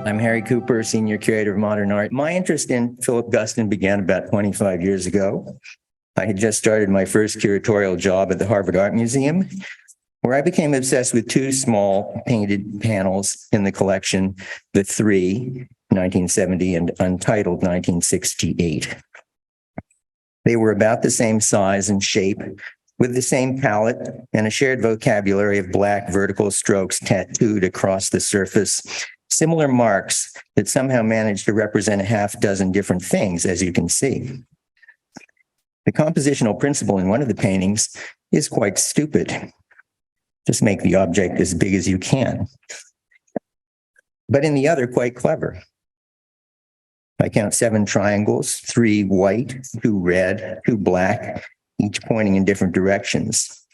I'm Harry Cooper, Senior Curator of Modern Art. My interest in Philip Guston began about 25 years ago. I had just started my first curatorial job at the Harvard Art Museum, where I became obsessed with two small painted panels in the collection, The Three, 1970, and Untitled, 1968. They were about the same size and shape, with the same palette and a shared vocabulary of black vertical strokes tattooed across the surface, similar marks that somehow managed to represent a half dozen different things, as you can see. The compositional principle in one of the paintings is quite stupid. Just make the object as big as you can. But in the other, quite clever. I count 7 triangles, 3 white, 2 red, 2 black, each pointing in different directions.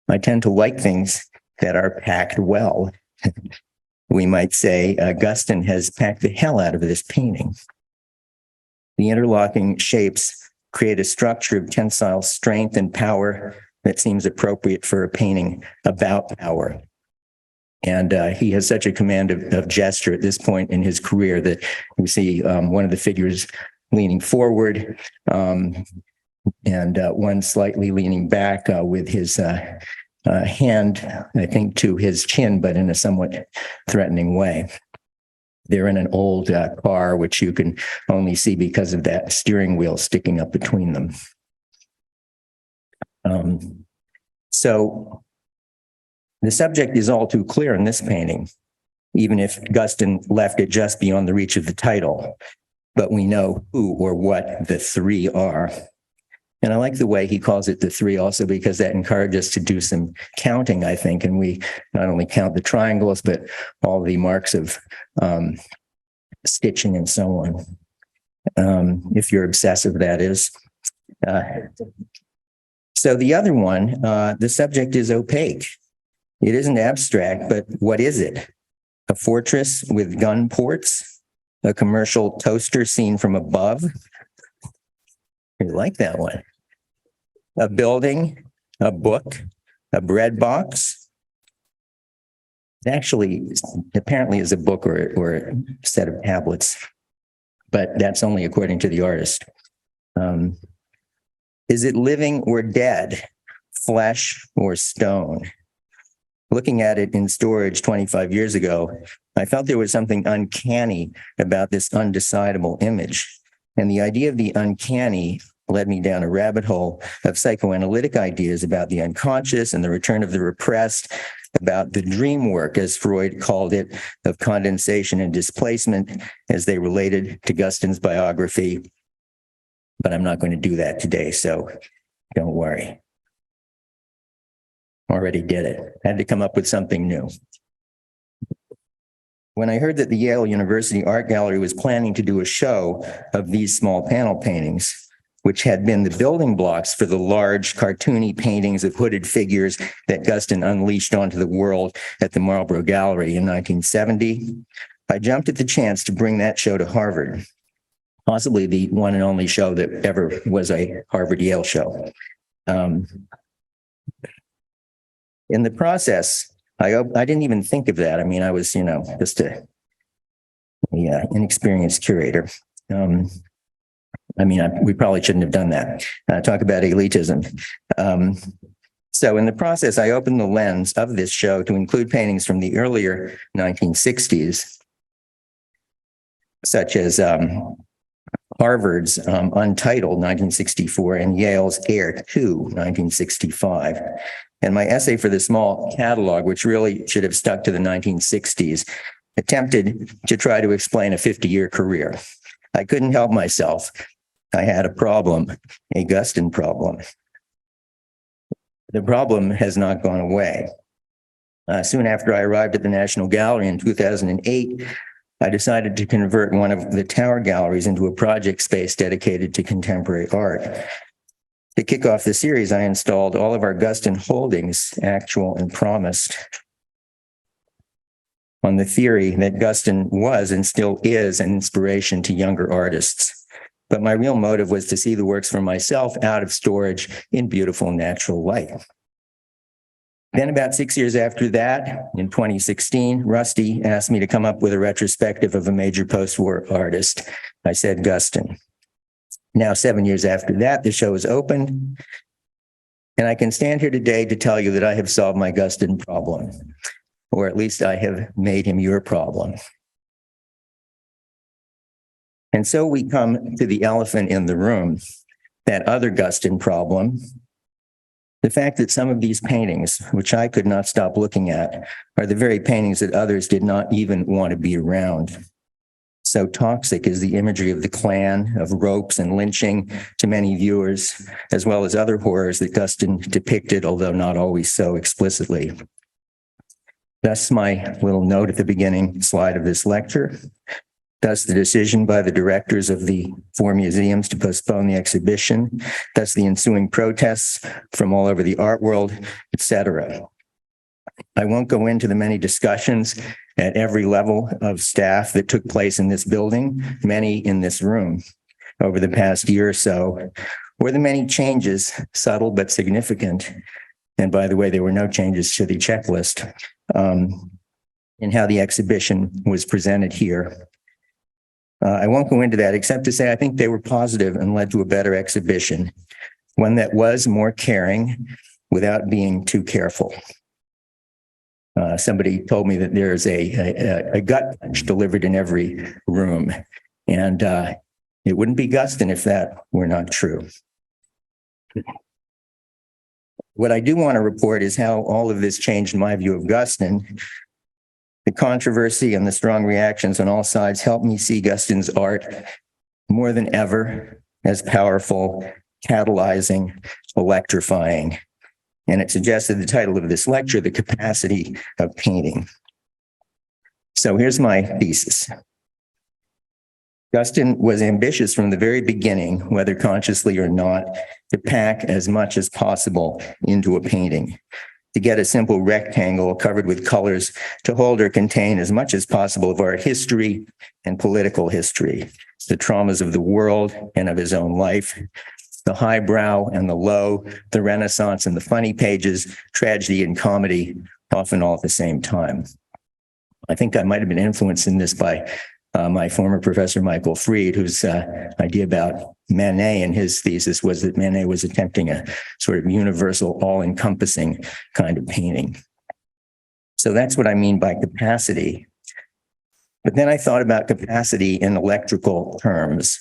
I tend to like things that are packed well. We might say Guston has packed the hell out of this painting. The interlocking shapes create a structure of tensile strength and power that seems appropriate for a painting about power. And he has such a command of gesture at this point in his career that we see one of the figures leaning forward and one slightly leaning back with his hand, I think, to his chin, but in a somewhat threatening way. They're in an old car, which you can only see because of that steering wheel sticking up between them. So the subject is all too clear in this painting, even if Guston left it just beyond the reach of the title. But we know who or what the 3 are. And I like the way he calls it the 3 also, because that encourages us to do some counting, I think. And we not only count the triangles, but all the marks of stitching and so on. If you're obsessive, that is. So the other one, the subject is opaque. It isn't abstract, but what is it? A fortress with gun ports? A commercial toaster seen from above? I like that one. A building, a book, a bread box. It actually, apparently is a book or a set of tablets, but that's only according to the artist. Is it living or dead? Flesh or stone? Looking at it in storage 25 years ago, I felt there was something uncanny about this undecidable image. And the idea of the uncanny led me down a rabbit hole of psychoanalytic ideas about the unconscious and the return of the repressed, about the dream work, as Freud called it, of condensation and displacement as they related to Guston's biography. But I'm not going to do that today, so don't worry. Already did it. Had to come up with something new. When I heard that the Yale University Art Gallery was planning to do a show of these small panel paintings, which had been the building blocks for the large cartoony paintings of hooded figures that Guston unleashed onto the world at the Marlboro Gallery in 1970, I jumped at the chance to bring that show to Harvard, possibly the one and only show that ever was a Harvard-Yale show. In the process, I didn't even think of that. I mean, I was, just an inexperienced curator. We probably shouldn't have done that. Talk about elitism. So in the process, I opened the lens of this show to include paintings from the earlier 1960s, such as Harvard's Untitled, 1964, and Yale's Air 2, 1965. And my essay for the small catalog, which really should have stuck to the 1960s, attempted to try to explain a 50-year career. I couldn't help myself. I had a problem, a Guston problem. The problem has not gone away. Soon after I arrived at the National Gallery in 2008, I decided to convert one of the tower galleries into a project space dedicated to contemporary art. To kick off the series, I installed all of our Guston holdings, actual and promised, on the theory that Guston was and still is an inspiration to younger artists. But my real motive was to see the works for myself out of storage in beautiful natural light. Then about 6 years after that, in 2016, Rusty asked me to come up with a retrospective of a major post-war artist. I said Guston. Now, 7 years after that, the show is opened, and I can stand here today to tell you that I have solved my Guston problem, or at least I have made him your problem. And so we come to the elephant in the room, that other Guston problem. The fact that some of these paintings, which I could not stop looking at, are the very paintings that others did not even want to be around. So toxic is the imagery of the Klan, of ropes and lynching to many viewers, as well as other horrors that Guston depicted, although not always so explicitly. Thus my little note at the beginning slide of this lecture. Thus the decision by the directors of the 4 museums to postpone the exhibition, thus the ensuing protests from all over the art world, etc. I won't go into the many discussions at every level of staff that took place in this building, many in this room over the past year or so, or the many changes, subtle but significant. And by the way, there were no changes to the checklist in how the exhibition was presented here. I won't go into that except to say I think they were positive and led to a better exhibition, one that was more caring without being too careful. Somebody told me that there's a gut punch delivered in every room, and it wouldn't be Guston if that were not true. What I do want to report is how all of this changed my view of Guston. The controversy and the strong reactions on all sides helped me see Guston's art more than ever as powerful, catalyzing, electrifying. And it suggested the title of this lecture, The Capacity of Painting. So here's my thesis. Guston was ambitious from the very beginning, whether consciously or not, to pack as much as possible into a painting, to get a simple rectangle covered with colors to hold or contain as much as possible of art history and political history, the traumas of the world and of his own life, the highbrow and the low, the Renaissance and the funny pages, tragedy and comedy, often all at the same time. I think I might have been influenced in this by my former professor, Michael Fried, whose idea about Manet and his thesis was that Manet was attempting a sort of universal, all-encompassing kind of painting. So that's what I mean by capacity. But then I thought about capacity in electrical terms,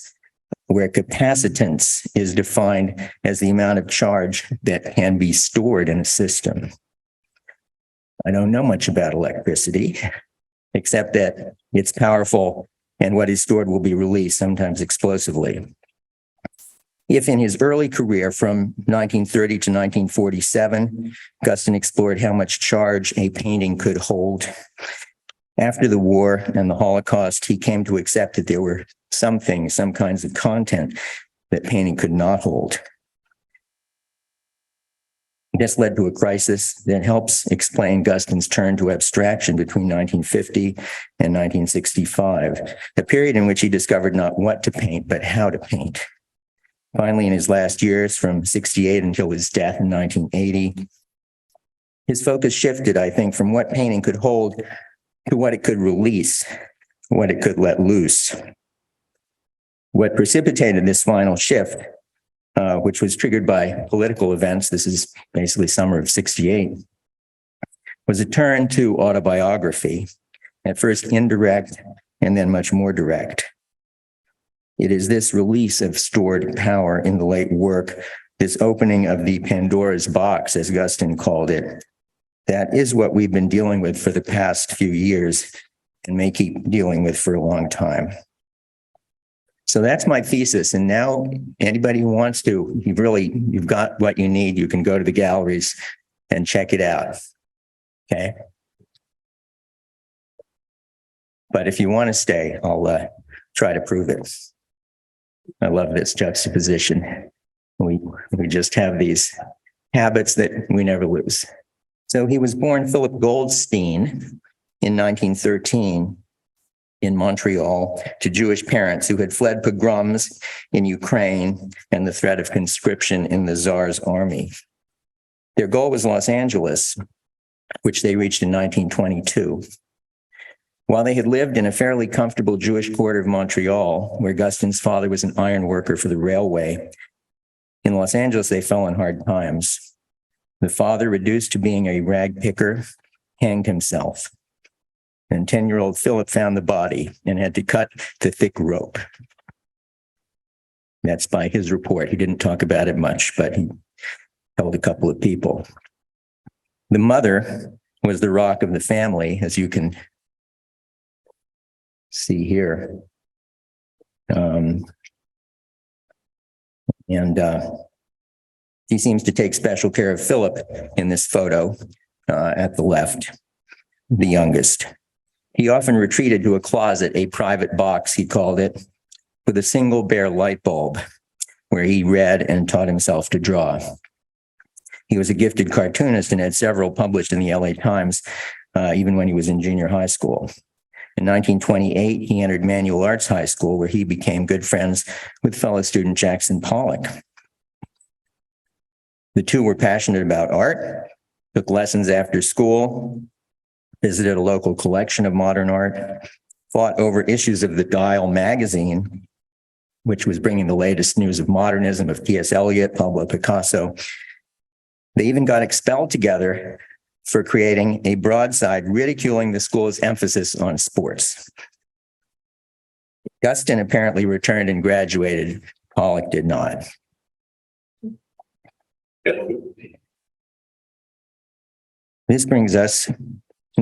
where capacitance is defined as the amount of charge that can be stored in a system. I don't know much about electricity, except that it's powerful and what is stored will be released, sometimes explosively. If in his early career from 1930 to 1947, Guston explored how much charge a painting could hold, after the war and the Holocaust, he came to accept that there were some things, some kinds of content that painting could not hold. This led to a crisis that helps explain Guston's turn to abstraction between 1950 and 1965, a period in which he discovered not what to paint, but how to paint. Finally, in his last years, from 68 until his death in 1980, his focus shifted, I think, from what painting could hold to what it could release, what it could let loose. What precipitated this final shift, which was triggered by political events, this is basically summer of 68, was a turn to autobiography, at first indirect and then much more direct. It is this release of stored power in the late work, this opening of the Pandora's box, as Guston called it, that is what we've been dealing with for the past few years and may keep dealing with for a long time. So that's my thesis. And now anybody who wants to, you've got what you need. You can go to the galleries and check it out. Okay. But if you want to stay, I'll try to prove it. I love this juxtaposition. We just have these habits that we never lose. So he was born Philip Goldstein in 1913 in Montreal to Jewish parents who had fled pogroms in Ukraine and the threat of conscription in the Tsar's army. Their goal was Los Angeles, which they reached in 1922. While they had lived in a fairly comfortable Jewish quarter of Montreal, where Guston's father was an iron worker for the railway, in Los Angeles, they fell on hard times. The father, reduced to being a rag picker, hanged himself. And 10-year-old Philip found the body and had to cut the thick rope. That's by his report. He didn't talk about it much, but he told a couple of people. The mother was the rock of the family, as you can see here. He seems to take special care of Philip in this photo at the left, the youngest. He often retreated to a closet, a private box, he called it, with a single bare light bulb, where he read and taught himself to draw. He was a gifted cartoonist and had several published in the LA Times, even when he was in junior high school. In 1928, he entered Manual Arts High School, where he became good friends with fellow student Jackson Pollock. The two were passionate about art, took lessons after school, visited a local collection of modern art, fought over issues of the Dial magazine, which was bringing the latest news of modernism, of T.S. Eliot, Pablo Picasso. They even got expelled together for creating a broadside ridiculing the school's emphasis on sports. Guston apparently returned and graduated. Pollock did not. This brings us to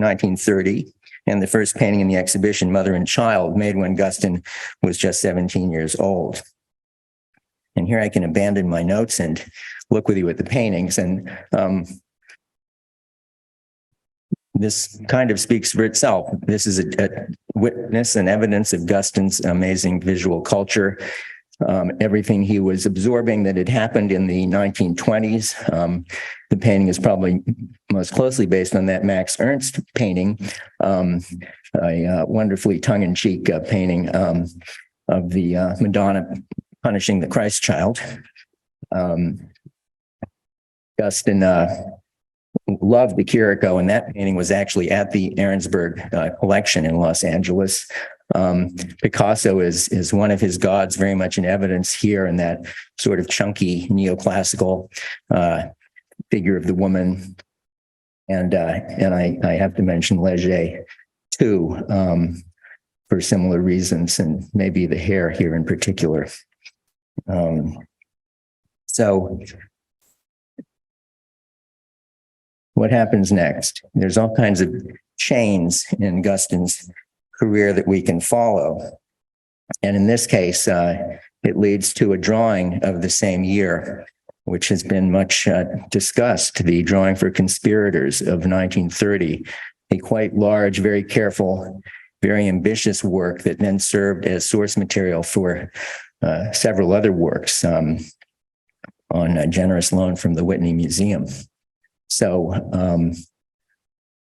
1930 and the first painting in the exhibition, Mother and Child, made when Guston was just 17 years old. And here I can abandon my notes and look with you at the paintings. And this kind of speaks for itself. This is a witness and evidence of Guston's amazing visual culture. Everything he was absorbing that had happened in the 1920s. The painting is probably most closely based on that Max Ernst painting, a wonderfully tongue-in-cheek painting of the Madonna punishing the Christ child. Guston loved the Chirico, and that painting was actually at the Ahrensburg collection in Los Angeles. Picasso is one of his gods, very much in evidence here in that sort of chunky neoclassical figure of the woman. And I have to mention Leger too, for similar reasons, and maybe the hair here in particular. So what happens next? There's all kinds of chains in Guston's career that we can follow. And in this case, it leads to a drawing of the same year, which has been much discussed, the drawing for Conspirators of 1930, a quite large, very careful, very ambitious work that then served as source material for several other works on a generous loan from the Whitney Museum. So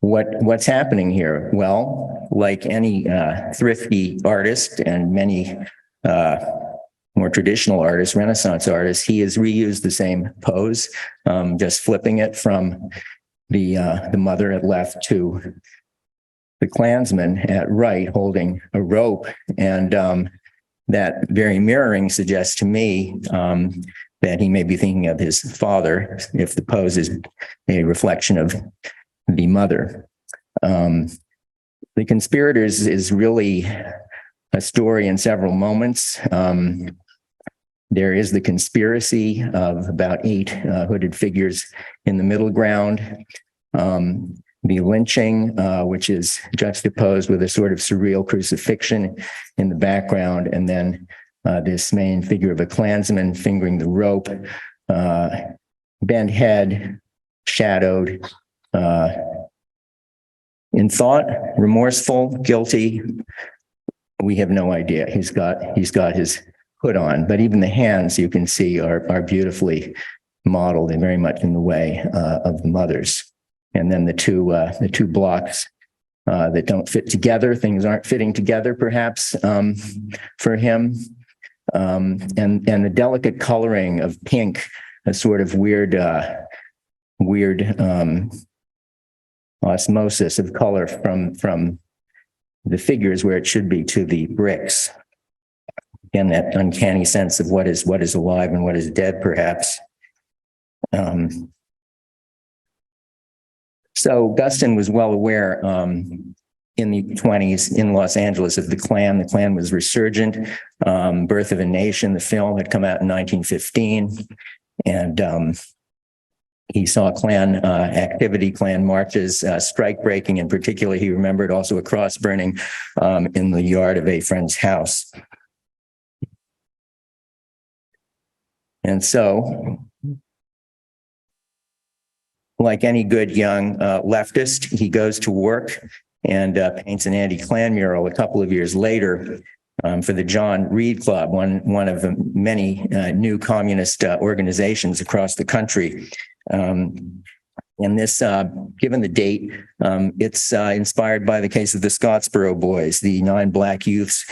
what's happening here? Well, like any thrifty artist and many more traditional artists, Renaissance artists, he has reused the same pose, just flipping it from the mother at left to the Klansman at right, holding a rope. And that very mirroring suggests to me that he may be thinking of his father, if the pose is a reflection of the mother. The Conspirators is really a story in several moments. There is the conspiracy of about 8 hooded figures in the middle ground. The lynching, which is juxtaposed with a sort of surreal crucifixion in the background, and then this main figure of a Klansman fingering the rope, bent head, shadowed, in thought, remorseful, guilty. We have no idea. He's got his hood on, but even the hands you can see are beautifully modeled and very much in the way of the mother's. And then the two blocks that don't fit together. Things aren't fitting together, perhaps, for him. And the delicate coloring of pink, a sort of weird osmosis of color from the figures where it should be to the bricks. Again, that uncanny sense of what is alive and what is dead, perhaps. So Guston was well aware in the 1920s in Los Angeles of the Klan. The Klan was resurgent. Birth of a Nation, the film, had come out in 1915. And he saw Klan activity, Klan marches, strike breaking in particular. He remembered also a cross burning in the yard of a friend's house. And so, like any good young leftist, he goes to work and paints an anti-Klan mural a couple of years later for the John Reed Club, one of the many new communist organizations across the country. And this, given the date, it's inspired by the case of the Scottsboro Boys, the 9 black youths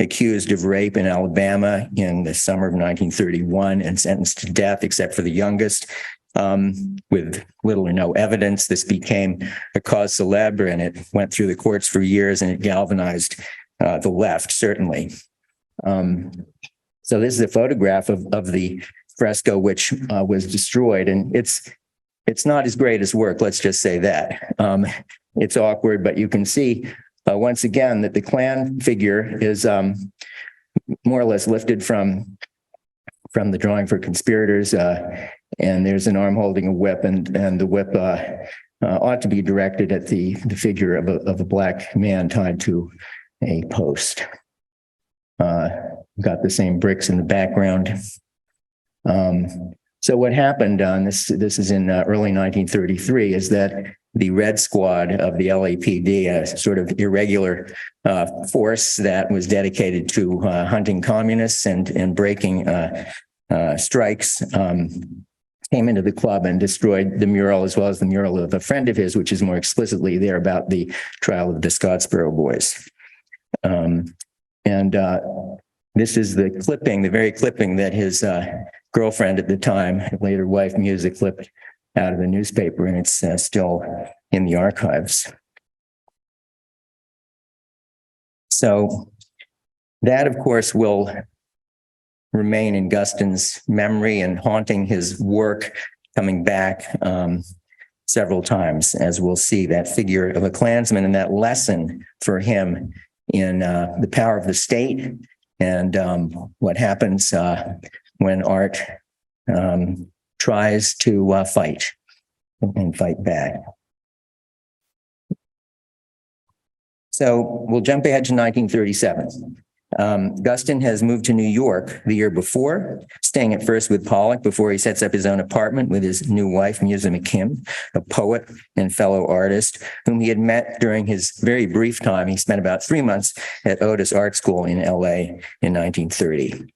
accused of rape in Alabama in the summer of 1931 and sentenced to death, except for the youngest. With little or no evidence. This became a cause célèbre, and it went through the courts for years, and it galvanized the left, certainly. So this is a photograph of the fresco, which was destroyed, and it's not his greatest work, let's just say that. It's awkward, but you can see once again that the Klan figure is more or less lifted from the drawing for conspirators, and there's an arm holding a whip, and the whip ought to be directed at the figure of a black man tied to a post. Got the same bricks in the background. So what happened, this is in early 1933, is that the Red Squad of the LAPD, a sort of irregular force that was dedicated to hunting communists and breaking strikes, came into the club and destroyed the mural, as well as the mural of a friend of his, which is more explicitly there about the trial of the Scottsboro Boys. This is the clipping, the very clipping that his girlfriend at the time, later wife Musa, clipped out of the newspaper, and it's still in the archives. So that, of course, will remain in Guston's memory and haunting his work, coming back several times, as we'll see, that figure of a Klansman and that lesson for him in the power of the state and what happens when art tries to fight and fight back. So we'll jump ahead to 1937. Guston has moved to New York the year before, staying at first with Pollock before he sets up his own apartment with his new wife, Musa McKim, a poet and fellow artist whom he had met during his very brief time. He spent about 3 months at Otis Art School in LA in 1930.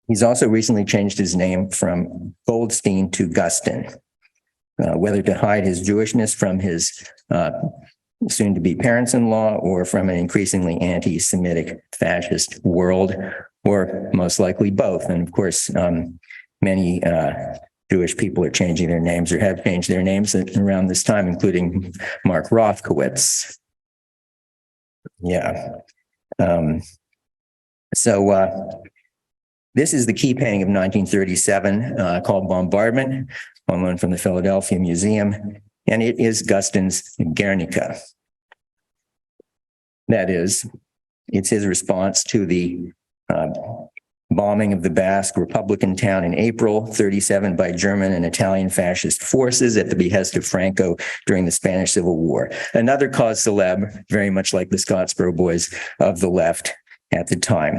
He's also recently changed his name from Goldstein to Guston, whether to hide his Jewishness from his soon-to-be parents-in-law or from an increasingly anti-Semitic fascist world, or most likely both. And of course, many Jewish people are changing their names or have changed their names around this time, including Mark Rothkowitz. Yeah. This is the key painting of 1937 called Bombardment, on loan from the Philadelphia Museum, and it is Guston's Guernica. That is, it's his response to the bombing of the Basque Republican town in April 1937 by German and Italian fascist forces at the behest of Franco during the Spanish Civil War. Another cause célèbre, very much like the Scottsboro Boys of the left at the time.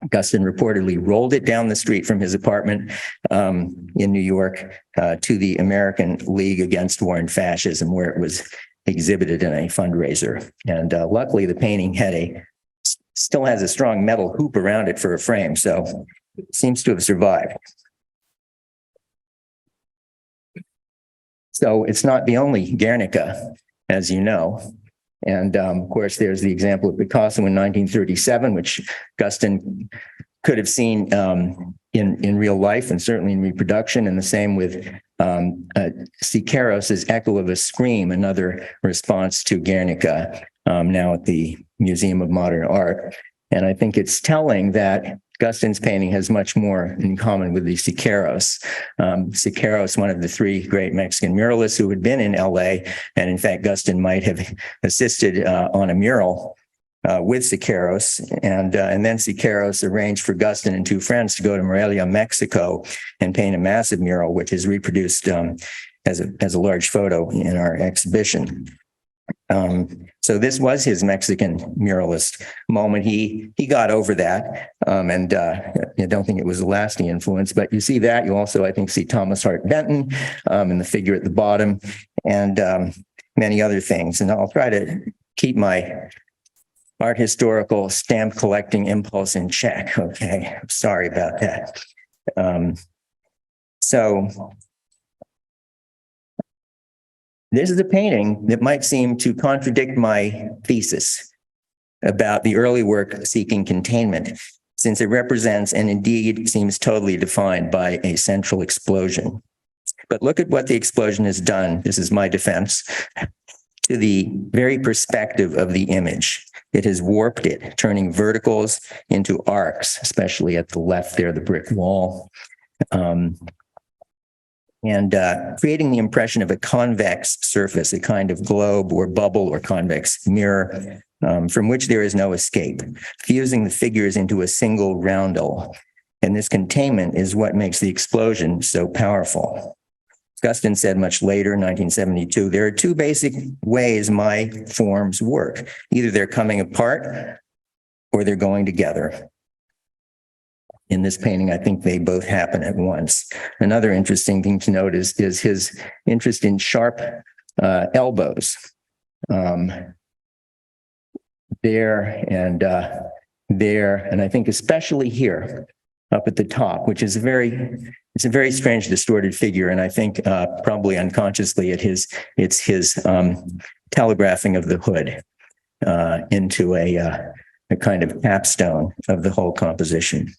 Guston reportedly rolled it down the street from his apartment in New York to the American League Against War and Fascism, where it was exhibited in a fundraiser. And luckily, the painting still has a strong metal hoop around it for a frame, so it seems to have survived. So it's not the only Guernica, as you know. And of course, there's the example of Picasso in 1937, which Guston could have seen in real life and certainly in reproduction, and the same with Siqueiros' Echo of a Scream, another response to Guernica, now at the Museum of Modern Art. And I think it's telling that Guston's painting has much more in common with the Siqueiros. Siqueiros, one of the three great Mexican muralists who had been in LA, and in fact, Guston might have assisted on a mural with Siqueiros, and then Siqueiros arranged for Guston and two friends to go to Morelia, Mexico, and paint a massive mural, which is reproduced as a large photo in our exhibition. So this was his Mexican muralist moment. He got over that, and I don't think it was a lasting influence. But you see that. You also, I think, see Thomas Hart Benton in the figure at the bottom, and many other things. And I'll try to keep my art historical stamp collecting impulse in check. Okay, I'm sorry about that. So this is a painting that might seem to contradict my thesis about the early work seeking containment, since it represents and indeed seems totally defined by a central explosion. But look at what the explosion has done. This is my defense to the very perspective of the image. It has warped it, turning verticals into arcs, especially at the left there, the brick wall, and creating the impression of a convex surface, a kind of globe or bubble or convex mirror from which there is no escape, fusing the figures into a single roundel. And this containment is what makes the explosion so powerful. Guston said much later, 1972, there are two basic ways my forms work. Either they're coming apart or they're going together. In this painting, I think they both happen at once. Another interesting thing to note is his interest in sharp elbows. There, and I think especially here, up at the top, which is a very strange, distorted figure, and I think probably unconsciously it's his telegraphing of the hood into a kind of capstone of the whole composition.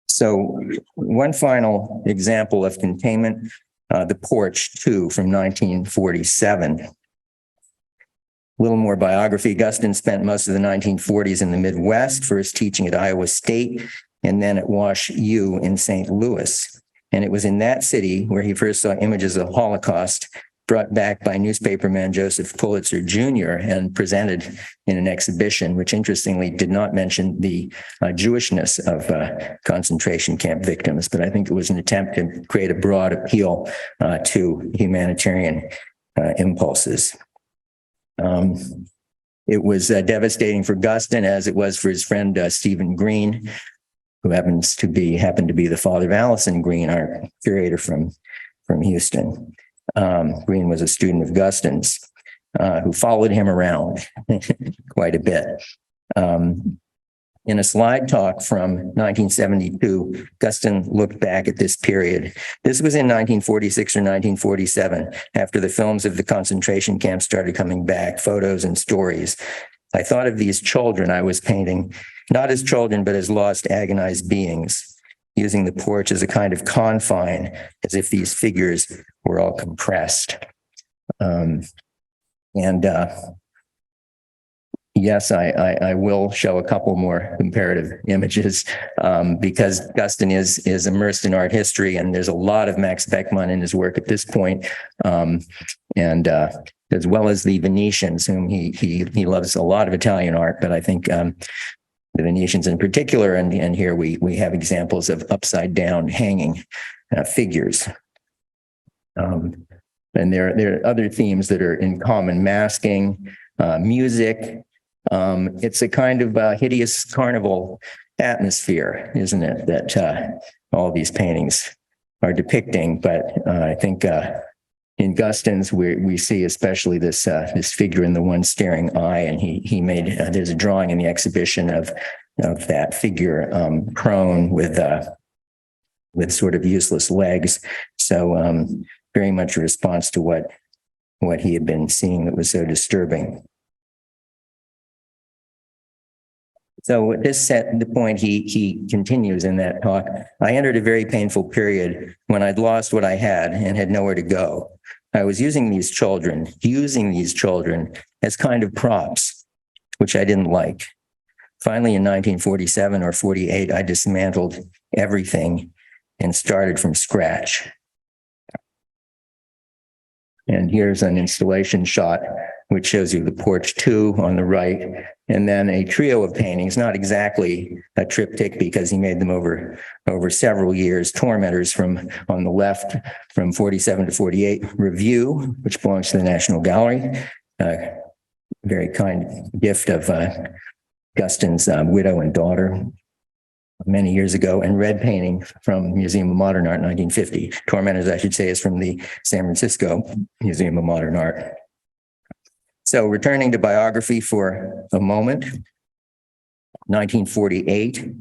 So one final example of containment, the Porch 2 from 1947. A little more biography. Guston spent most of the 1940s in the Midwest, first teaching at Iowa State and then at Wash U in St. Louis. And it was in that city where he first saw images of the Holocaust brought back by newspaperman Joseph Pulitzer Jr. and presented in an exhibition, which interestingly did not mention the Jewishness of concentration camp victims, but I think it was an attempt to create a broad appeal to humanitarian impulses. It was devastating for Guston, as it was for his friend Stephen Green, who happened to be the father of Allison Green, our curator from Houston. Green was a student of Guston's, who followed him around quite a bit. In a slide talk from 1972, Guston looked back at this period. This was in 1946 or 1947, after the films of the concentration camps started coming back, photos and stories. I thought of these children I was painting, not as children, but as lost, agonized beings, using the porch as a kind of confine, as if these figures were all compressed. Yes, I will show a couple more comparative images because Guston is immersed in art history, and there's a lot of Max Beckmann in his work at this point, and as well as the Venetians, whom he loves a lot of Italian art, but I think the Venetians in particular, and here we have examples of upside down hanging figures. And there are other themes that are in common: masking, music. It's a kind of hideous carnival atmosphere, isn't it, that all these paintings are depicting? But I think in Guston's, we see especially this figure in the one staring eye, and he made there's a drawing in the exhibition of that figure prone with sort of useless legs. So very much a response to what he had been seeing that was so disturbing. So at this set, the point he continues in that talk, I entered a very painful period when I'd lost what I had and had nowhere to go. I was using these children as kind of props, which I didn't like. Finally, in 1947 or 48, I dismantled everything and started from scratch. And here's an installation shot, which shows you the porch 2 on the right, and then a trio of paintings, not exactly a triptych because he made them over several years. Tormentors from on the left from 47 to 48. Review, which belongs to the National Gallery. Very kind gift of Guston's widow and daughter many years ago, and Red Painting from Museum of Modern Art, 1950. Tormentors, I should say, is from the San Francisco Museum of Modern Art. So returning to biography for a moment, 1948,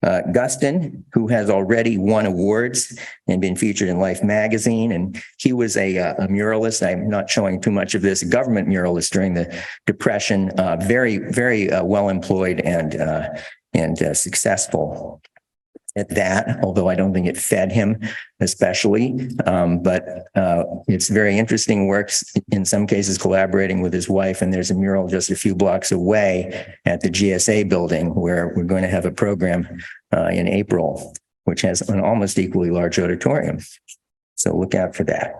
Guston, who has already won awards and been featured in Life magazine, and he was a muralist. I'm not showing too much of this, a government muralist during the Depression, very well employed and successful at that, although I don't think it fed him especially. But it's very interesting works, in some cases collaborating with his wife. And there's a mural just a few blocks away at the GSA building where we're going to have a program in April, which has an almost equally large auditorium. So look out for that.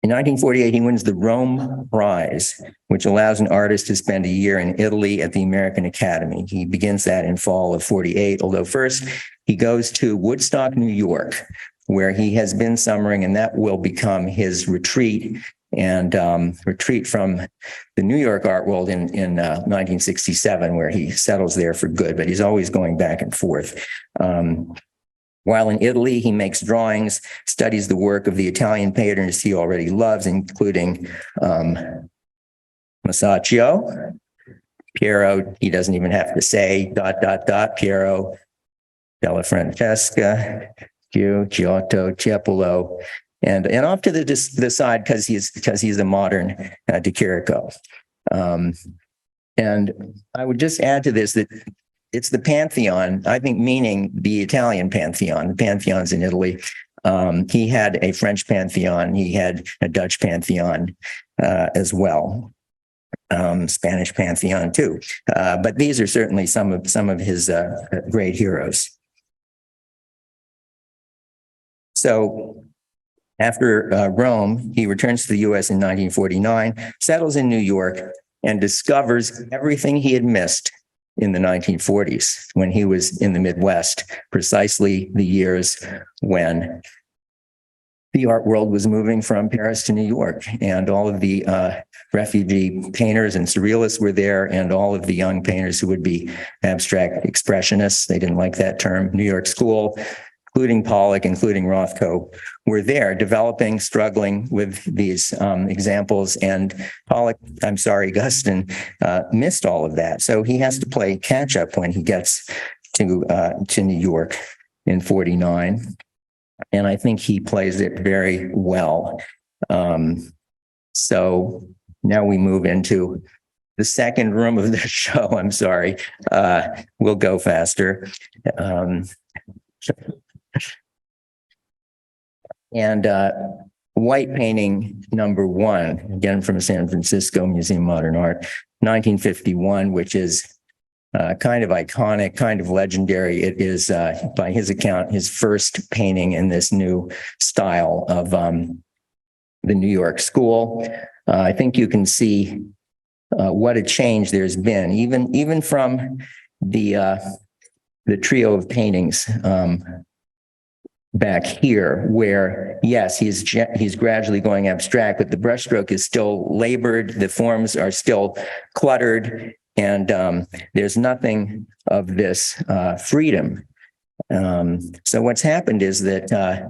In 1948, he wins the Rome Prize, which allows an artist to spend a year in Italy at the American Academy. He begins that in fall of 48, although first he goes to Woodstock, New York, where he has been summering, and that will become his retreat and retreat from the New York art world in 1967, where he settles there for good, but he's always going back and forth. While in Italy, he makes drawings, studies the work of the Italian painters he already loves, including Masaccio, Piero, he doesn't even have to say, ... Piero della Francesca, Giotto, Tiepolo, and off to the side because he's a modern De Chirico. And I would just add to this that it's the Pantheon, I think, meaning the Italian Pantheon. The Pantheons in Italy. He had a French Pantheon. He had a Dutch Pantheon as well. Spanish Pantheon too. But these are certainly some of his great heroes. So after Rome, he returns to the U.S. in 1949, settles in New York, and discovers everything he had missed in the 1940s when he was in the Midwest, precisely the years when the art world was moving from Paris to New York, and all of the refugee painters and surrealists were there, and all of the young painters who would be abstract expressionists, they didn't like that term, New York School, including Pollock, including Rothko, were there developing, struggling with these examples. And Guston missed all of that. So he has to play catch up when he gets to New York in 49. And I think he plays it very well. So now we move into the second room of the show. I'm sorry. We'll go faster. And white painting number 1, again from San Francisco Museum of Modern Art, 1951, which is kind of iconic, kind of legendary. It is, by his account, his first painting in this new style of the New York School. I think you can see what a change there's been, even from the trio of paintings back here, where yes, he's gradually going abstract, but the brushstroke is still labored, the forms are still cluttered, and there's nothing of this freedom. So what's happened is that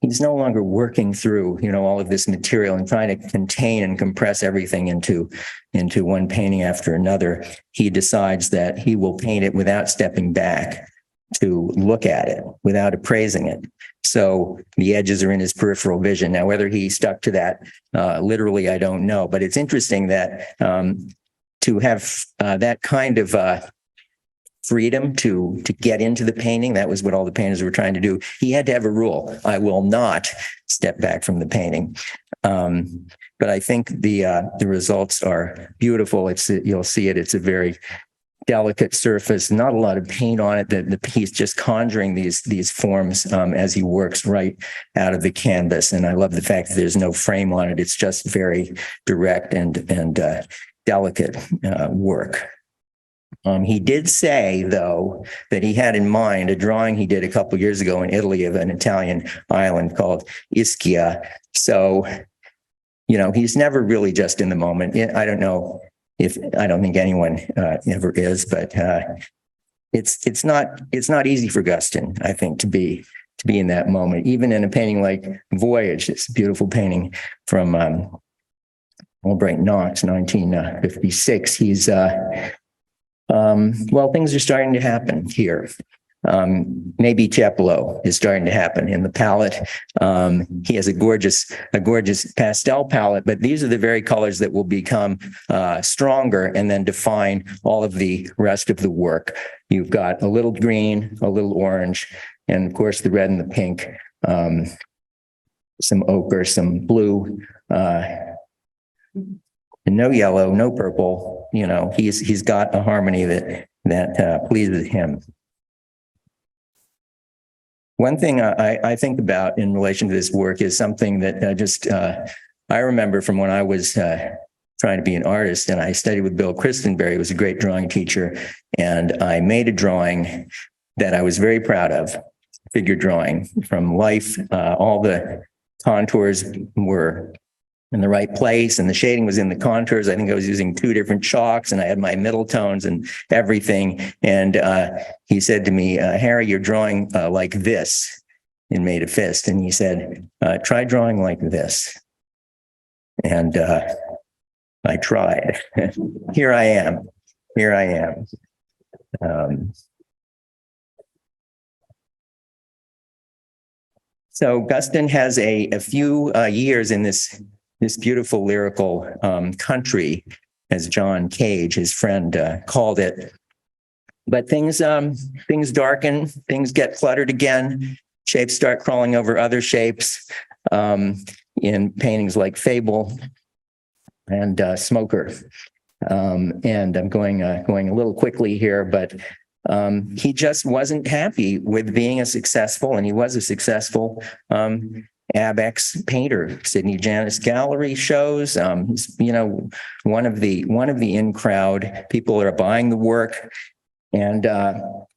he's no longer working through, all of this material and trying to contain and compress everything into one painting after another. He decides that he will paint it without stepping back to look at it, without appraising it. So the edges are in his peripheral vision. Now, whether he stuck to that literally, I don't know. But it's interesting that to have that kind of freedom to get into the painting, that was what all the painters were trying to do. He had to have a rule: I will not step back from the painting. But I think the results are beautiful. You'll see it. It's a very delicate surface, not a lot of paint on it. He's just conjuring these forms as he works right out of the canvas. And I love the fact that there's no frame on it. It's just very direct and delicate work. He did say, though, that he had in mind a drawing he did a couple of years ago in Italy of an Italian island called Ischia. So, he's never really just in the moment. I don't know I don't think anyone ever is, but it's not easy for Guston, I think, to be in that moment. Even in a painting like Voyage, it's a beautiful painting from Albright Knox, 1956. He's things are starting to happen here. Maybe Cheplo is starting to happen in the palette. He has a gorgeous pastel palette, but these are the very colors that will become stronger and then define all of the rest of the work. You've got a little green, a little orange, and of course the red and the pink, some ochre, some blue, and no yellow, no purple. He's got a harmony that pleases him. One thing I think about in relation to this work is something that I remember from when I was trying to be an artist, and I studied with Bill Christenberry, who was a great drawing teacher, and I made a drawing that I was very proud of, figure drawing from life. All the contours were in the right place, and the shading was in the contours. I think I was using 2 different chalks, and I had my middle tones and everything. And he said to me, Harry, you're drawing like this, and made a fist. And he said, try drawing like this. And I tried. Here I am. So Guston has a few years in this beautiful lyrical country, as John Cage, his friend, called it. But things darken, things get cluttered again, shapes start crawling over other shapes in paintings like Fable and Smoker. And I'm going a little quickly here, but he just wasn't happy with being a successful, and he was a successful Abex painter. Sydney Janis Gallery shows, one of the in crowd. People are buying the work, and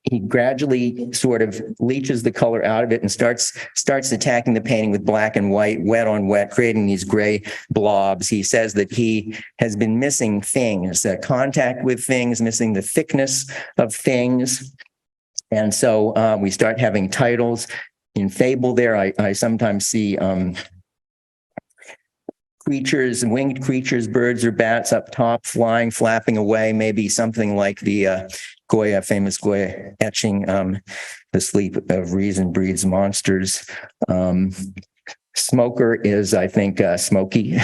he gradually sort of leaches the color out of it and starts attacking the painting with black and white, wet on wet, creating these gray blobs. He says that he has been missing things, contact with things, missing the thickness of things. And so we start having titles. In Fable there, I sometimes see creatures, winged creatures, birds or bats up top, flying, flapping away, maybe something like the famous Goya etching, The Sleep of Reason Breeds Monsters. Smoker is, I think, smoky.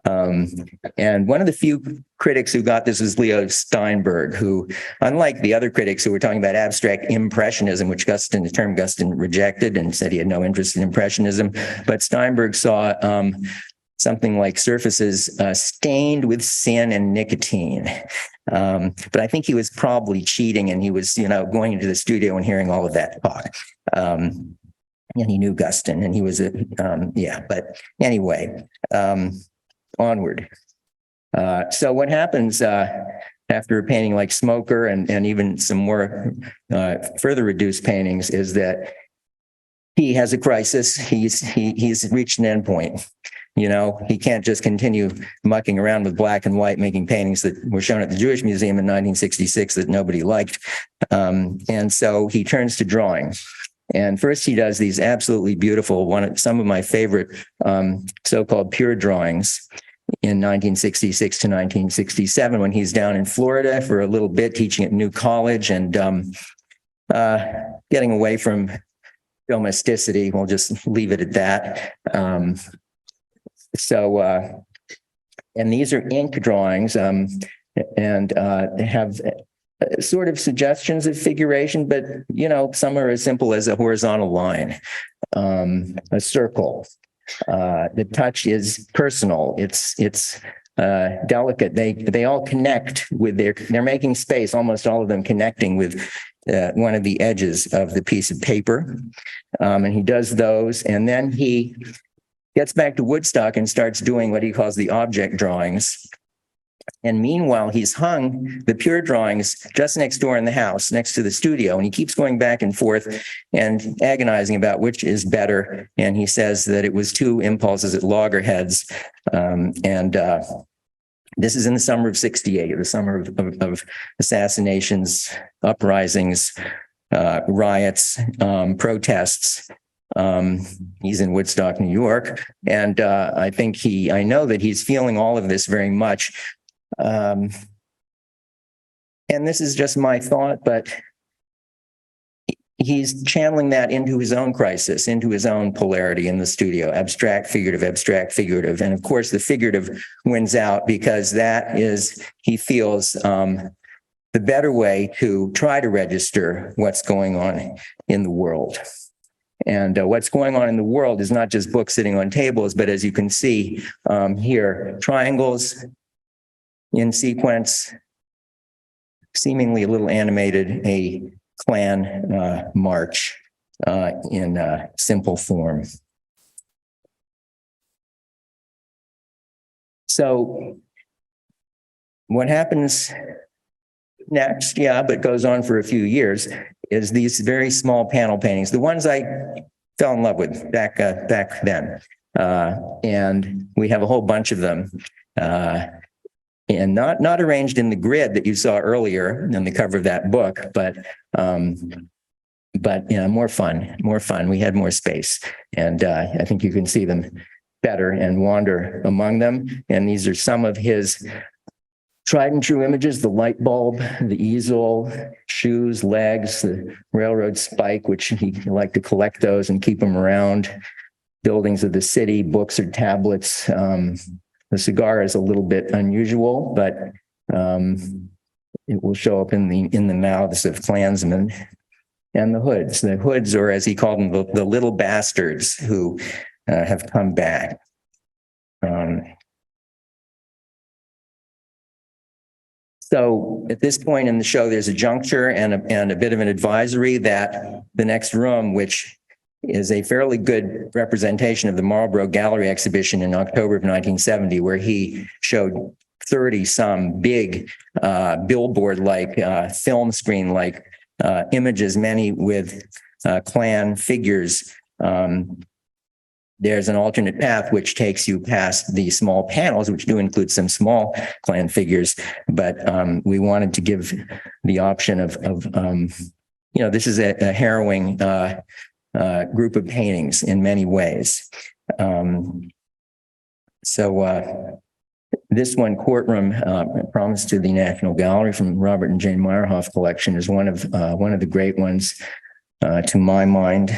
And one of the few critics who got this was Leo Steinberg, who, unlike the other critics who were talking about abstract impressionism, which the term Guston rejected and said he had no interest in impressionism, but Steinberg saw something like surfaces stained with sin and nicotine. But I think he was probably cheating, and he was, going into the studio and hearing all of that talk. And he knew Guston, and he was but anyway, onward. So what happens after a painting like Smoker and even some more further reduced paintings is that he has a crisis. He's reached an end point. He can't just continue mucking around with black and white, making paintings that were shown at the Jewish Museum in 1966 that nobody liked. And so he turns to drawing. And first he does these absolutely beautiful, some of my favorite so-called pure drawings in 1966 to 1967, when he's down in Florida for a little bit teaching at New College and getting away from domesticity. We'll just leave it at that. And these are ink drawings, and have sort of suggestions of figuration, but some are as simple as a horizontal line, a circle. The touch is personal. It's delicate. They all connect with they're making space, almost all of them connecting with one of the edges of the piece of paper. And he does those, and then he gets back to Woodstock and starts doing what he calls the object drawings. And meanwhile, he's hung the pure drawings just next door in the house, next to the studio. And he keeps going back and forth and agonizing about which is better. And he says that it was two impulses at loggerheads. This is in the summer of '68, the summer of assassinations, uprisings, riots, protests. He's in Woodstock, New York. And I know that he's feeling all of this very much. And this is just my thought, but he's channeling that into his own crisis, into his own polarity in the studio, abstract, figurative. And of course, the figurative wins out because that is, he feels, the better way to try to register what's going on in the world. And what's going on in the world is not just books sitting on tables, but as you can see here, triangles in sequence, seemingly a little animated, a Klan march in simple form. So what happens next, but goes on for a few years, is these very small panel paintings, the ones I fell in love with back then. And we have a whole bunch of them. And not arranged in the grid that you saw earlier on the cover of that book, but more fun. We had more space, and I think you can see them better and wander among them. And these are some of his tried and true images: the light bulb, the easel, shoes, legs, the railroad spike, which he liked to collect those and keep them around, buildings of the city, books or tablets. The cigar is a little bit unusual, but it will show up in the mouths of Klansmen. And the hoods. The hoods, or as he called them, the little bastards who have come back. So at this point in the show, there's a juncture and a bit of an advisory that the next room, which is a fairly good representation of the Marlboro Gallery exhibition in October of 1970, where he showed 30-some big billboard-like, film screen-like images, many with Klan figures. There's an alternate path which takes you past the small panels, which do include some small Klan figures, but we wanted to give the option of this is a harrowing group of paintings in many ways. This one, Courtroom, Promise to the National Gallery, from Robert and Jane Meyerhoff collection, is one of the great ones to my mind.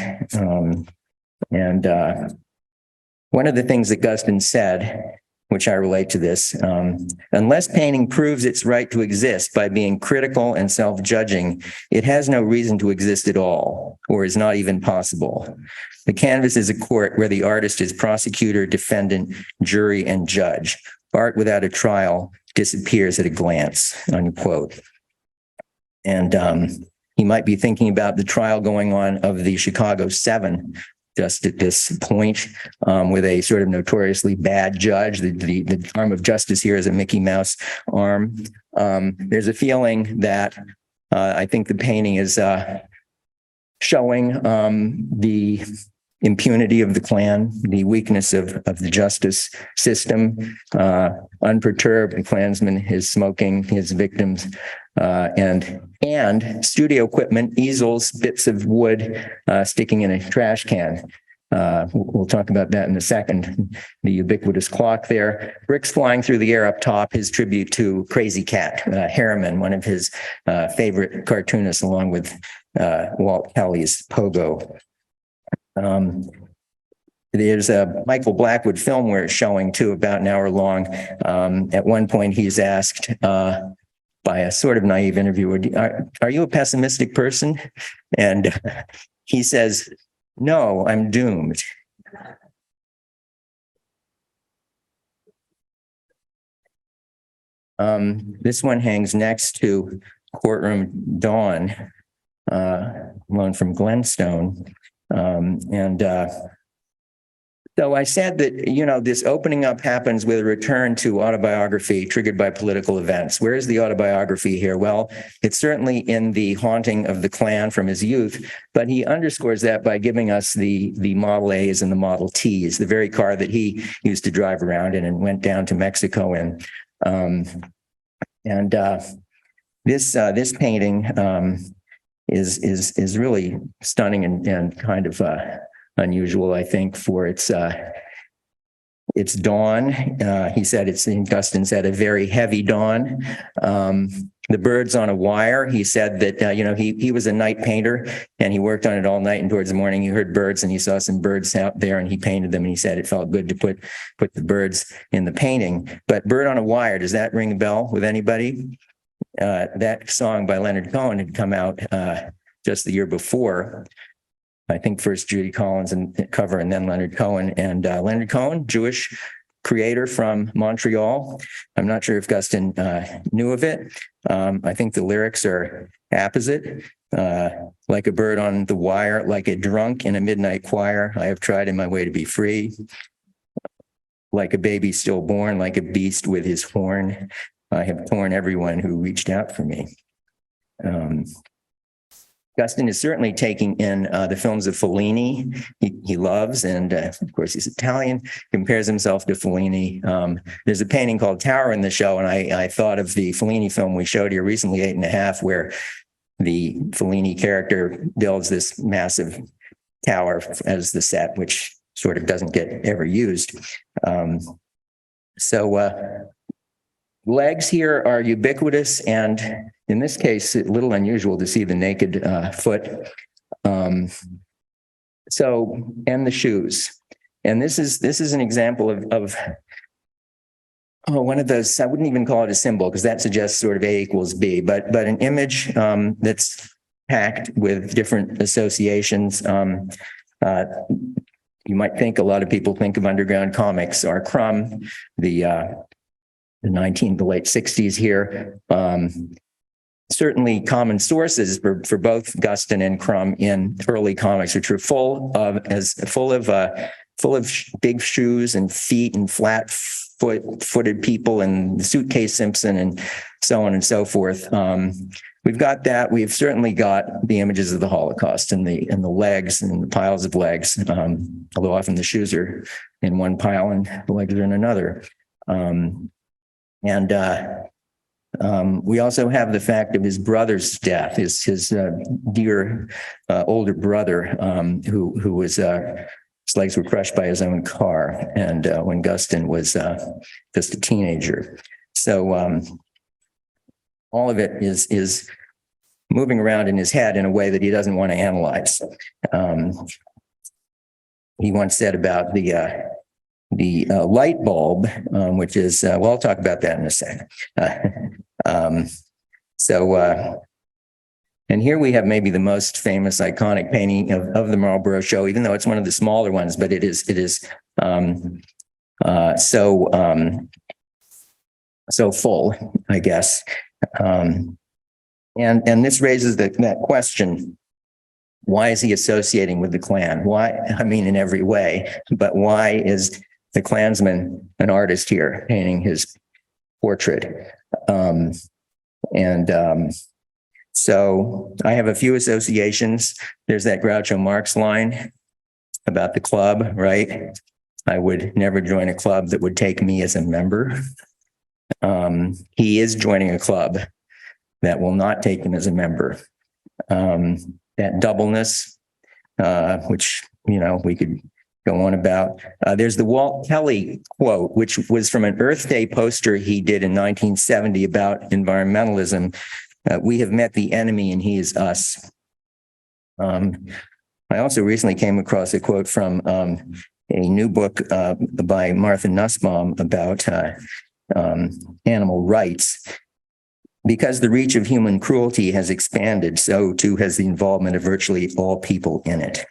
One of the things that Guston said, which I relate to this, unless painting proves its right to exist by being critical and self-judging, it has no reason to exist at all, or is not even possible. The canvas is a court where the artist is prosecutor, defendant, jury, and judge. Art without a trial disappears at a glance, unquote. And he might be thinking about the trial going on of the Chicago 7 just at this point, with a sort of notoriously bad judge. The arm of justice here is a Mickey Mouse arm. There's a feeling that I think the painting is showing the impunity of the Klan, the weakness of the justice system. Unperturbed, the Klansman is smoking his victims, and studio equipment, easels, bits of wood sticking in a trash can. We'll talk about that in a second. The ubiquitous clock there. Bricks flying through the air up top, his tribute to Crazy Cat, Harriman, one of his favorite cartoonists, along with Walt Kelly's Pogo. There's a Michael Blackwood film where it's showing too, about an hour long. At one point, he's asked by a sort of naive interviewer, are you a pessimistic person? And he says, no, I'm doomed. This one hangs next to Courtroom Dawn, one from Glenstone. So I said that, this opening up happens with a return to autobiography triggered by political events. Where is the autobiography here? Well, it's certainly in the haunting of the Klan from his youth, but he underscores that by giving us the Model A's and the Model T's, the very car that he used to drive around in and went down to Mexico in. This painting is really stunning and kind of unusual, I think, for its dawn. He said Guston said a very heavy dawn. The birds on a wire. He said that he was a night painter and he worked on it all night, and towards the morning he heard birds and he saw some birds out there and he painted them, and he said it felt good to put the birds in the painting. But Bird on a Wire, does that ring a bell with anybody? That song by Leonard Cohen had come out just the year before. I think first Judy Collins and cover, and then Leonard Cohen. And Leonard Cohen, Jewish creator from Montreal. I'm not sure if Guston knew of it. I think the lyrics are apposite. Like a bird on the wire, like a drunk in a midnight choir, I have tried in my way to be free. Like a baby stillborn, like a beast with his horn, I have torn everyone who reached out for me. Guston is certainly taking in the films of Fellini. He loves, and of course he's Italian, compares himself to Fellini. There's a painting called Tower in the show, and I thought of the Fellini film we showed here recently, 8.5, where the Fellini character builds this massive tower as the set, which sort of doesn't get ever used. Legs here are ubiquitous, and in this case, a little unusual to see the naked foot. And the shoes. And this is an example of one of those, I wouldn't even call it a symbol because that suggests sort of A equals B, but an image that's packed with different associations. You might think, a lot of people think of underground comics, R. Crumb, the late 60s here. Certainly common sources for both Guston and Crumb in early comics, which are full of big shoes and feet and footed people and Suitcase Simpson and so on and so forth. We've got that. We've certainly got the images of the Holocaust and the legs and the piles of legs, although often the shoes are in one pile and the legs are in another. We also have the fact of his brother's death, his dear older brother, who was his legs were crushed by his own car, and when Guston was just a teenager. So all of it is moving around in his head in a way that he doesn't want to analyze. He once said about the light bulb, which is, I'll talk about that in a second. And here we have maybe the most famous iconic painting of the Marlboro show, even though it's one of the smaller ones, but it is so full, I guess. And this raises that question: why is he associating with the Klan? Why? I mean, in every way, but why is the Klansman an artist here painting his portrait? So I have a few associations. There's that Groucho Marx line about the club, right? I would never join a club that would take me as a member. He is joining a club that will not take him as a member. That doubleness, which, we could go on about. There's the Walt Kelly quote, which was from an Earth Day poster he did in 1970 about environmentalism. We have met the enemy and he is us. I I also recently came across a quote from a new book by Martha Nussbaum about animal rights. Because the reach of human cruelty has expanded, so too has the involvement of virtually all people in it.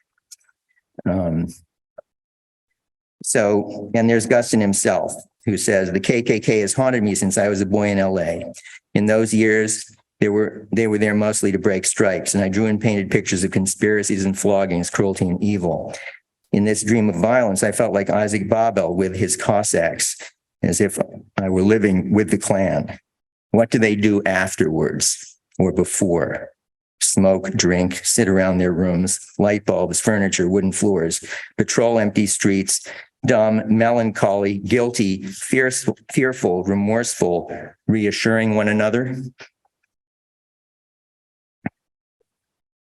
And there's Guston himself, who says, the KKK has haunted me since I was a boy in LA. In those years, they were there mostly to break strikes, and I drew and painted pictures of conspiracies and floggings, cruelty and evil. In this dream of violence, I felt like Isaac Babel with his Cossacks, as if I were living with the Klan. What do they do afterwards or before? Smoke, drink, sit around their rooms, light bulbs, furniture, wooden floors, patrol empty streets, dumb, melancholy, guilty, fearful, remorseful, reassuring one another.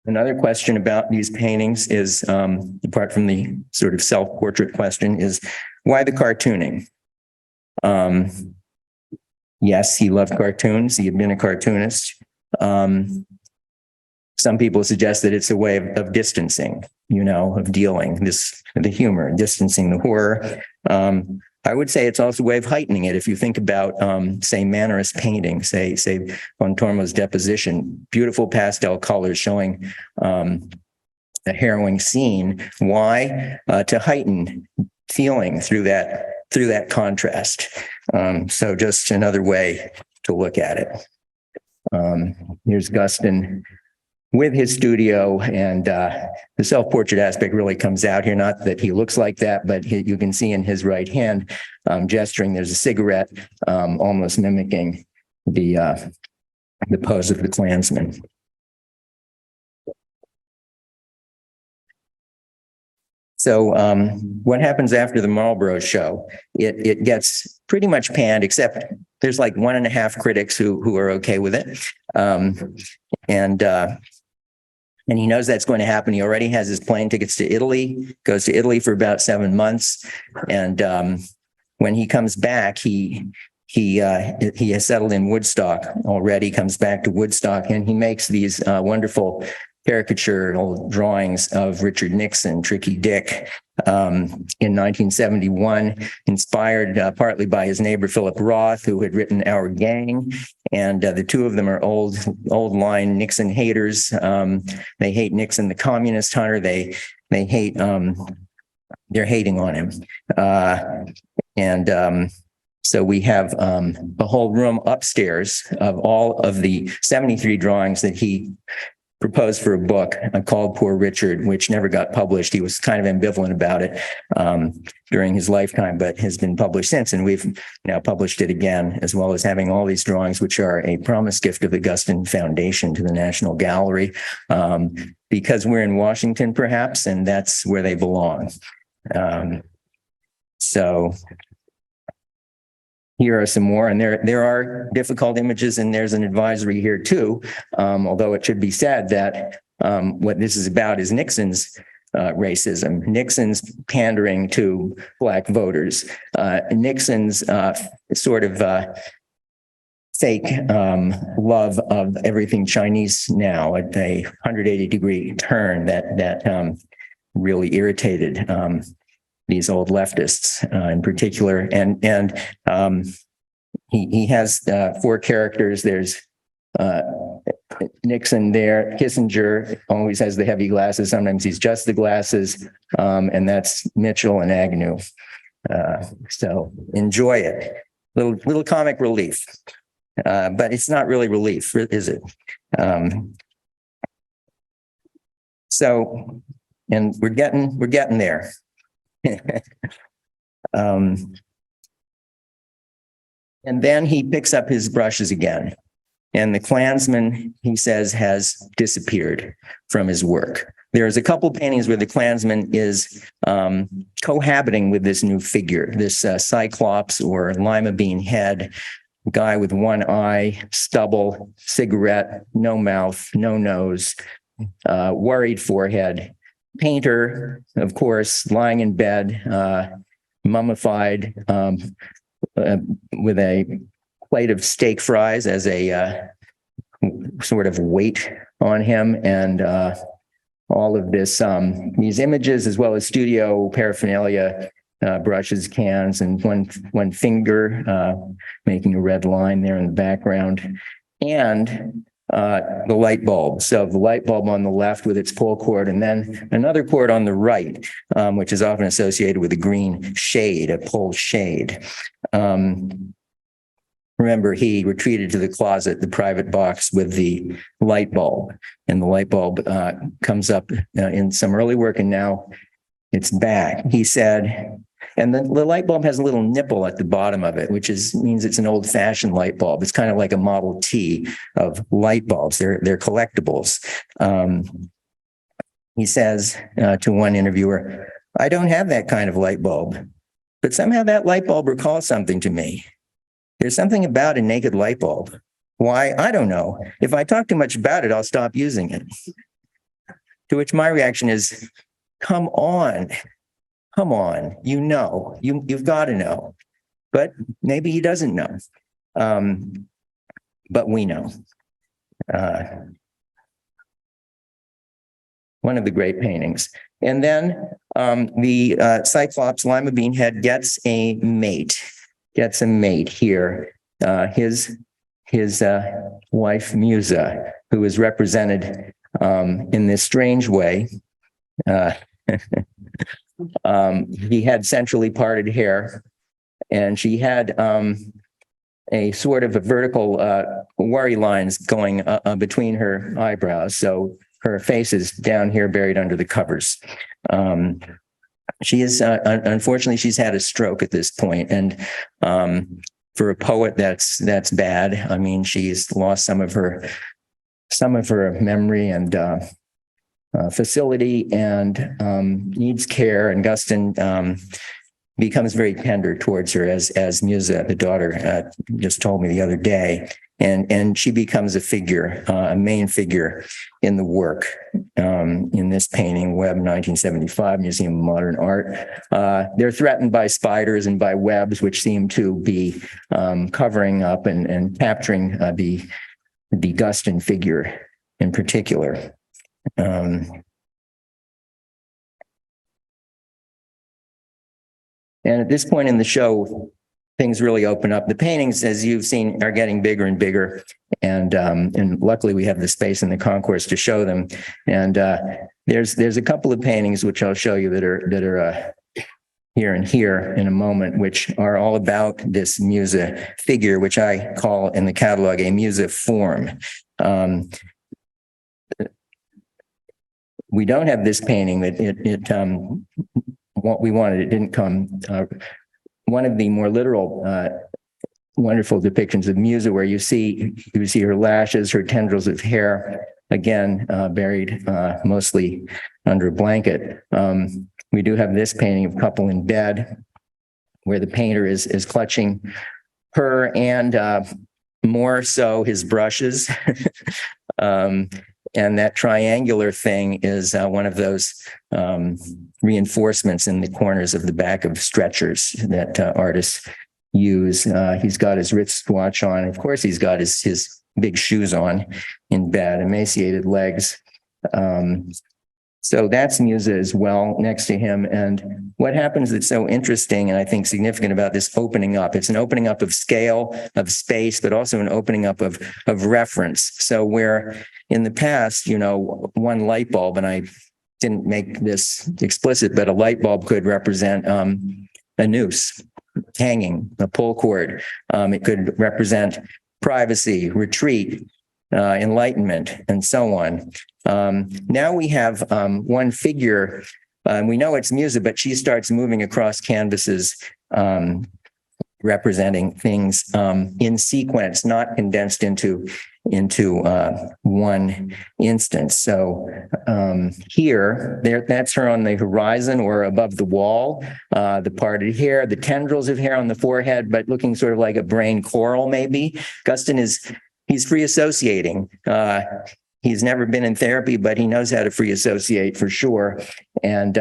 Another question about these paintings is, apart from the sort of self-portrait question, is why the cartooning? Yes, he loved cartoons. He had been a cartoonist. Some people suggest that it's a way of distancing, of dealing the humor, distancing the horror. I would say it's also a way of heightening it. If you think about, say, Mannerist painting, say Von Tormo's Deposition, beautiful pastel colors showing a harrowing scene. Why? To heighten feeling through that contrast. So just another way to look at it. Here's Guston with his studio, and the self-portrait aspect really comes out here. Not that he looks like that, but you can see in his right hand gesturing, there's a cigarette, almost mimicking the pose of the Klansman. So what happens after the Marlboro show? It gets pretty much panned, except there's like 1.5 critics who are okay with it. And he knows that's going to happen. He already has his plane tickets to Italy, goes to Italy for about 7 months. And when he comes back, he has settled in Woodstock already, comes back to Woodstock, and he makes these wonderful caricatural drawings of Richard Nixon, Tricky Dick, in 1971, inspired partly by his neighbor Philip Roth, who had written Our Gang. And the two of them are old line Nixon haters. They hate Nixon, the communist hunter. They hate, they're hating on him. So we have a whole room upstairs of all of the 73 drawings that he proposed for a book called Poor Richard, which never got published. He was kind of ambivalent about it during his lifetime, but has been published since. And we've now published it again, as well as having all these drawings, which are a promised gift of the Guston Foundation to the National Gallery, because we're in Washington, perhaps, and that's where they belong. So here are some more, and there are difficult images, and there's an advisory here too, although it should be said that what this is about is Nixon's racism, Nixon's pandering to Black voters, Nixon's sort of fake love of everything Chinese now, at a 180-degree turn that really irritated these old leftists in particular. And he has 4 characters. There's Nixon there. Kissinger always has the heavy glasses. Sometimes he's just the glasses. And that's Mitchell and Agnew. So enjoy it. Little comic relief. But it's not really relief, is it? So, and we're getting there. And then he picks up his brushes again. And the Klansman, he says, has disappeared from his work. There's a couple paintings where the Klansman is cohabiting with this new figure, this Cyclops or lima bean head, guy with one eye, stubble, cigarette, no mouth, no nose, worried forehead. Painter, of course, lying in bed, mummified, with a plate of steak fries as a sort of weight on him, and all of this, these images, as well as studio paraphernalia, brushes, cans, and one finger making a red line there in the background, and the light bulb. So the light bulb on the left with its pull cord, and then another cord on the right, which is often associated with a green shade, a pull shade. Remember, he retreated to the closet, the private box with the light bulb, and the light bulb comes up in some early work, and now it's back. He said, and the light bulb has a little nipple at the bottom of it, which means it's an old-fashioned light bulb. It's kind of like a Model T of light bulbs. They're collectibles. He says to one interviewer, "I don't have that kind of light bulb, but somehow that light bulb recalls something to me. There's something about a naked light bulb. Why? I don't know. If I talk too much about it, I'll stop using it." To which my reaction is, come on, you've got to know. But maybe he doesn't know. But we know. One of the great paintings. And then the Cyclops Lima bean head gets a mate here. His wife Musa, who is represented in this strange way. He had centrally parted hair, and she had a sort of a vertical worry lines going between her eyebrows. So her face is down here, buried under the covers. She is, unfortunately, she's had a stroke at this point, and for a poet, that's bad. I mean, she's lost some of her memory and facility, and needs care. And Guston becomes very tender towards her, as Musa, the daughter, just told me the other day. And she becomes a main figure in the work, in this painting, Webb, 1975, Museum of Modern Art. They're threatened by spiders and by webs, which seem to be covering up and capturing the Guston figure in particular. And at this point in the show, things really open up. The paintings, as you've seen, are getting bigger and bigger, and luckily we have the space in the concourse to show them. And there's a couple of paintings which I'll show you that are here and here in a moment, which are all about this Musa figure, which I call in the catalog a Musa form. We don't have this painting. What we wanted, it didn't come. One of the more literal, wonderful depictions of Musa, where you see her lashes, her tendrils of hair, again buried mostly under a blanket. We do have this painting of couple in bed, where the painter is clutching her and more so his brushes. And that triangular thing is one of those reinforcements in the corners of the back of stretchers that artists use. He's got his wristwatch on. Of course, he's got his big shoes on in bed, emaciated legs. So that's Musa as well next to him. And what happens that's so interesting and I think significant about this opening up, it's an opening up of scale, of space, but also an opening up of reference. So where in the past, one light bulb, and I didn't make this explicit, but a light bulb could represent a noose hanging, a pull cord. It could represent privacy, retreat, enlightenment, and so on. Now we have one figure, we know it's Musa, but she starts moving across canvases, representing things in sequence, not condensed into one instance. So that's her on the horizon or above the wall, the parted hair, the tendrils of hair on the forehead, but looking sort of like a brain coral maybe. Guston he's free associating. He's never been in therapy, but he knows how to free associate for sure. And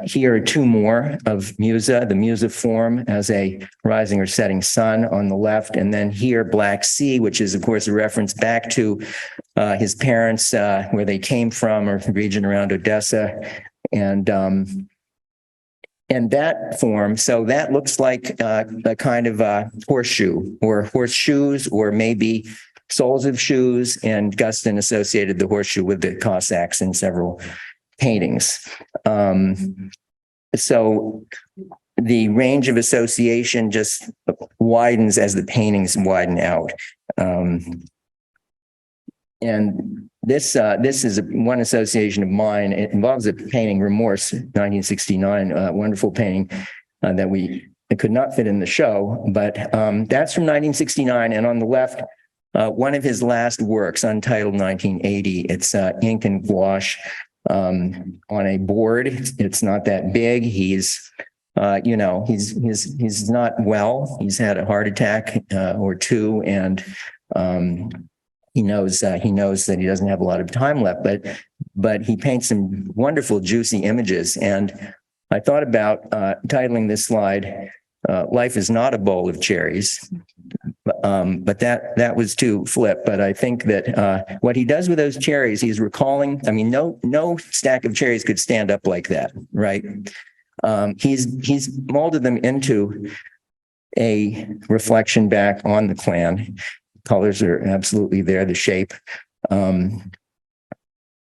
Here are two more of Musa, the Musa form as a rising or setting sun on the left, and then here Black Sea, which is, of course, a reference back to his parents, where they came from, or the region around Odessa, and that form, so that looks like a kind of a horseshoe, or horseshoes, or maybe soles of shoes, and Guston associated the horseshoe with the Cossacks in several paintings. So the range of association just widens as the paintings widen out. And this is one association of mine. It involves a painting, Remorse, 1969, wonderful painting that it could not fit in the show, but that's from 1969. And on the left, one of his last works, untitled 1980. It's ink and gouache on a board. It's not that big. He's not well. He's had a heart attack or two, and he knows that he doesn't have a lot of time left. But he paints some wonderful, juicy images. And I thought about titling this slide, "Life is not a bowl of cherries." But that was too flip. But I think that what he does with those cherries, he's recalling. I mean, no stack of cherries could stand up like that, right? He's molded them into a reflection back on the Klan. Colors are absolutely there, the shape.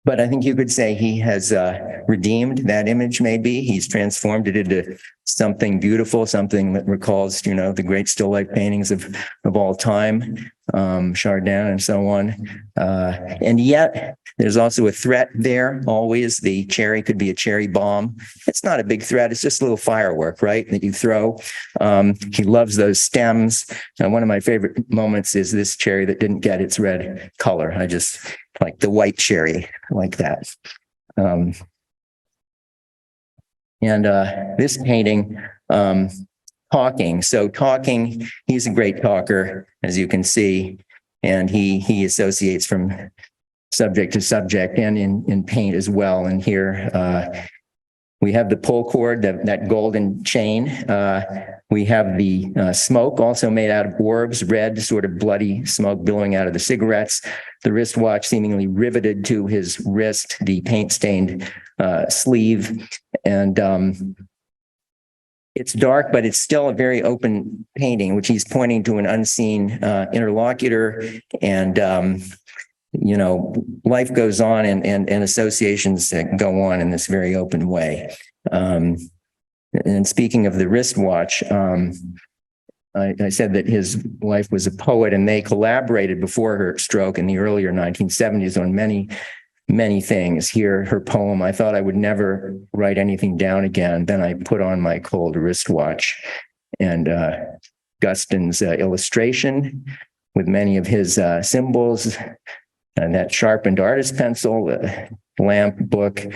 But I think you could say he has redeemed that image, maybe. He's transformed it into something beautiful, something that recalls, the great still life paintings of all time, Chardin and so on. And yet there's also a threat there, always. The cherry could be a cherry bomb. It's not a big threat. It's just a little firework, right, that you throw. He loves those stems. And one of my favorite moments is this cherry that didn't get its red color. I just like the white cherry, like that. This painting, Talking. So Talking, he's a great talker, as you can see, and he associates from subject to subject and in paint as well. And here we have the pull cord, that golden chain. We have the smoke, also made out of orbs, red, sort of bloody smoke billowing out of the cigarettes. The wristwatch seemingly riveted to his wrist, the paint-stained sleeve. And it's dark, but it's still a very open painting, which he's pointing to an unseen interlocutor. And life goes on, and associations that go on in this very open way. And speaking of the wristwatch, I said that his wife was a poet, and they collaborated before her stroke in the earlier 1970s on many, many things. Here, her poem, "I thought I would never write anything down again. Then I put on my cold wristwatch." And Guston's illustration with many of his symbols, and that sharpened artist pencil, lamp, book,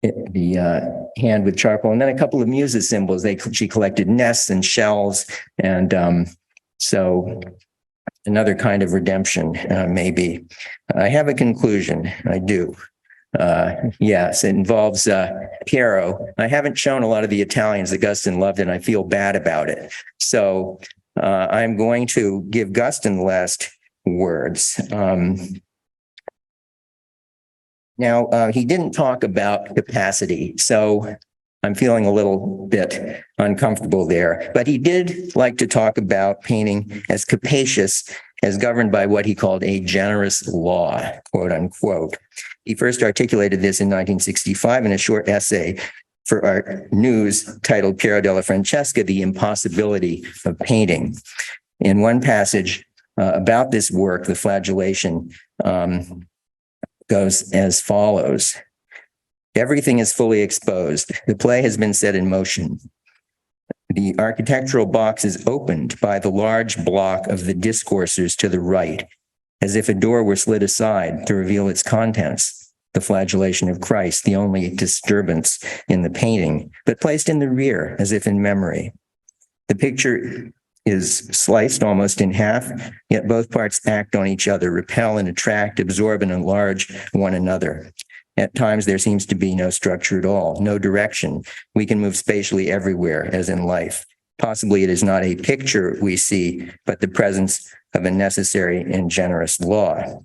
the hand with charcoal, and then a couple of Musa symbols. She collected nests and shells, and so another kind of redemption, maybe. I have a conclusion. I do. Yes, it involves Piero. I haven't shown a lot of the Italians that Guston loved, and I feel bad about it. So I'm going to give Guston the last words. Now, he didn't talk about capacity, so I'm feeling a little bit uncomfortable there. But he did like to talk about painting as capacious, as governed by what he called a generous law, quote unquote. He first articulated this in 1965 in a short essay for Art News titled Piero della Francesca, The Impossibility of Painting. In one passage about this work, the flagellation, goes as follows. Everything is fully exposed. The play has been set in motion. The architectural box is opened by the large block of the discoursers to the right, as if a door were slid aside to reveal its contents, the flagellation of Christ, the only disturbance in the painting, but placed in the rear, as if in memory. The picture is sliced almost in half, yet both parts act on each other, repel and attract, absorb and enlarge one another. At times, there seems to be no structure at all, no direction. We can move spatially everywhere, as in life. Possibly it is not a picture we see, but the presence of a necessary and generous law.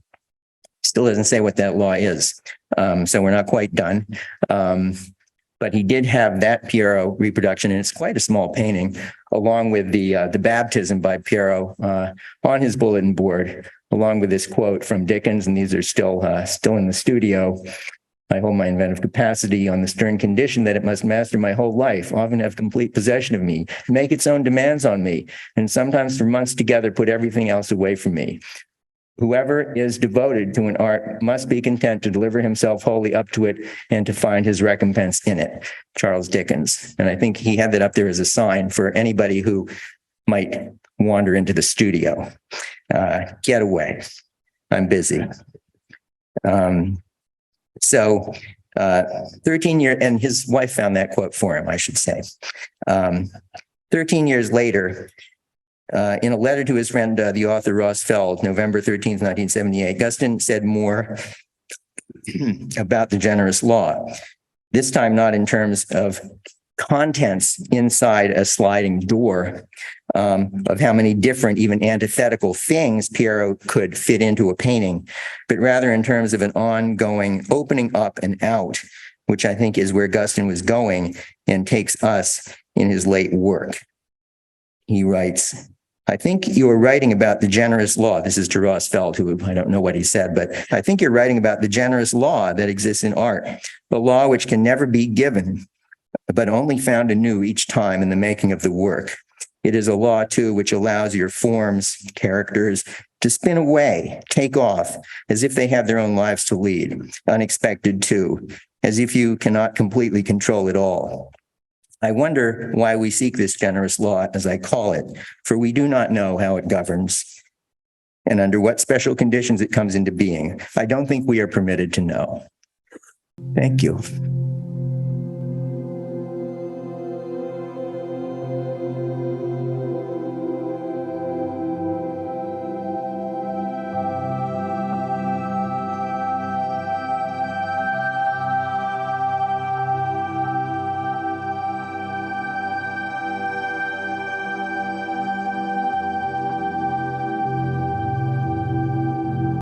Still doesn't say what that law is, so we're not quite done. But he did have that Piero reproduction, and it's quite a small painting, along with the baptism by Piero on his bulletin board, along with this quote from Dickens, and these are still in the studio. I hold my inventive capacity on the stern condition that it must master my whole life, often have complete possession of me, make its own demands on me, and sometimes for months together put everything else away from me. Whoever is devoted to an art must be content to deliver himself wholly up to it and to find his recompense in it. Charles Dickens. And I think he had that up there as a sign for anybody who might wander into the studio. Get away. I'm busy. 13 years, and his wife found that quote for him, I should say. 13 years later, in a letter to his friend, the author Ross Feld, November 13th, 1978, Guston said more about the generous law, this time not in terms of contents inside a sliding door, of how many different, even antithetical things Piero could fit into a painting, but rather in terms of an ongoing opening up and out, which I think is where Guston was going and takes us in his late work. He writes, I think you are writing about the generous law. This is to Ross Feld, who I don't know what he said, but I think you're writing about the generous law that exists in art, the law which can never be given, but only found anew each time in the making of the work. It is a law, too, which allows your forms, characters, to spin away, take off, as if they have their own lives to lead, unexpected, too, as if you cannot completely control it all. I wonder why we seek this generous law, as I call it, for we do not know how it governs and under what special conditions it comes into being. I don't think we are permitted to know. Thank you.